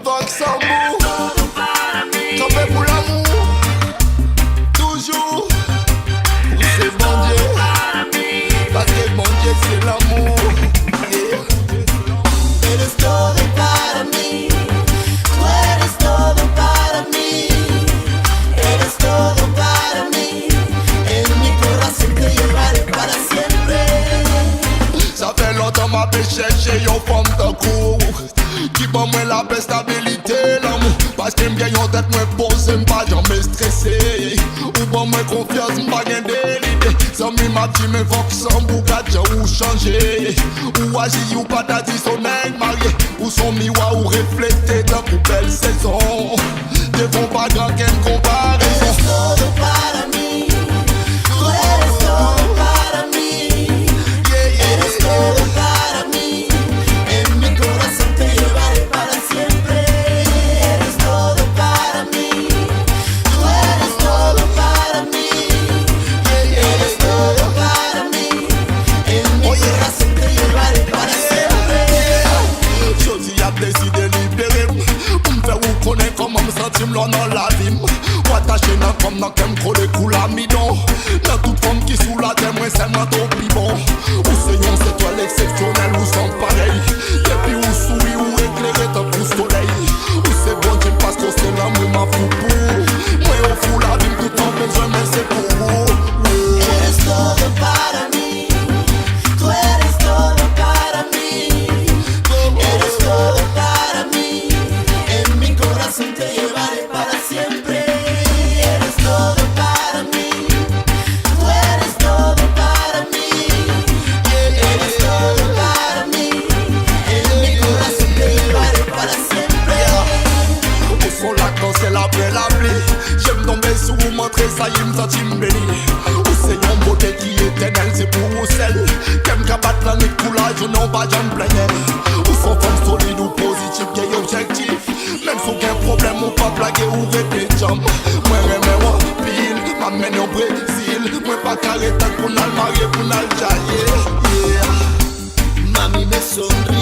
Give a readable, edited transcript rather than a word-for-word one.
Voxambou, camper pour l'amour, toujours pour ces bon Dieu, parce que bon Dieu c'est l'amour. Eres todo para mí, tú eres todo para mí, eres todo para mí, en mi corazón te llevaré para siempre. Ça fait longtemps m'a cherché yon femme de cour qui bon moi la paix, stabilité, l'amour. Parce que m'gagne en tête, moi pose, m'pas jamais stressé. Ou bon moi confiance, m'pas gain d'idée. Ça m'a dit mais Voxambou gadja ou changer. Ou agir ou pas d'adi son nègre marié. Ou son miroir ou reflété dans une belle saison. Devant pas grand qu'un comparaison. Eres todo para mí, tú eres todo para mí, eres todo para mí, en mi corazón te llevaré para siempre. Eres todo para mí, tú eres todo para mí, eres todo para mí, en mi corazón te llevaré para siempre. Josie a décidé libérer pour me faire ou connaître comment me sentir là dans la vie. Ou attaché dans comme dans qu'elle me colle coule à midon. Dans toute femme qui sous la terre, moi c'est moi ton plus bon. Ou c'est yon, c'est toi l'exceptionnel ou sans pareil. Depuis ou souris ou éclairé tant pour soleil. Ou c'est bon Dieu parce que c'est l'amour m'a fou pour. Moi au fou la vie tout en besoin mais c'est pour vous. Eres todo para mí, tú eres todo para mí, eres todo para mí, en mi corazón te llevaré para siempre. Eres todo para mí, tú eres todo para mí, eres todo para mí, en mi corazón te llevaré para siempre. Où sont là quand c'est la belle appli. J'aime tomber sur vous montrer ça y me sentit m'béni. Où c'est yon beauté qui est éternelle, c'est pour vous celle qu'aime qu'à battre la nuit coulage, je n'en pas j'en plaigner. Où sont femmes solides ou positives, qui est objectif. Même si aucun problème ou pas blaguer ou répéter jam. Moi remets moi pile, m'amène au Brésil. Moi pas carré tant qu'on a le marié, qu'on a le jaillé. Mami me sonríe.